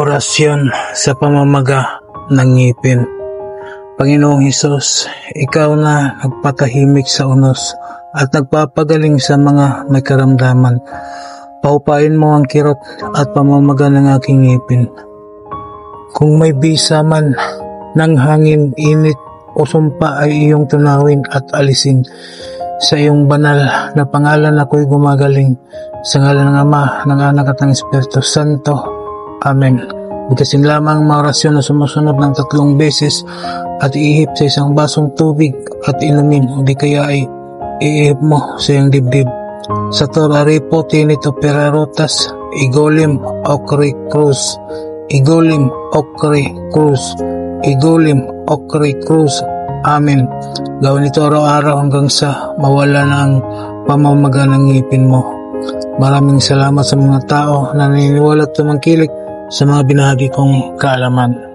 Orasyon sa pamamaga ng ngipin. Panginoong Hesus, Ikaw na nagpatahimik sa unos at nagpapagaling sa mga may karamdaman. Paupain mo ang kirot at pamamaga ng aking ngipin. Kung may bisa man ng hangin, init o sumpa ay iyong tunawin at alisin. Sa iyong banal na pangalan ako'y gumagaling. Sa ngalan ng Ama, ng Anak at ng Espiritu Santo. Amen. Bigkasin lamang ang mga orasyon na sumusunod ng 3 beses at iihip sa isang basong tubig at inumin, o di kaya ay iihip mo sa iyong dibdib. Sa Toraripo, Tinit Operarotas, Igolim, Okri Cruz, Igolim, Okri Cruz, Igolim, Okri Cruz. Amen. Gawin ito araw-araw hanggang sa mawala na ang pamamaga ng ngipin mo. Maraming salamat sa mga tao na naniniwala at tumangkilik sa mga binahagi kong kaalaman.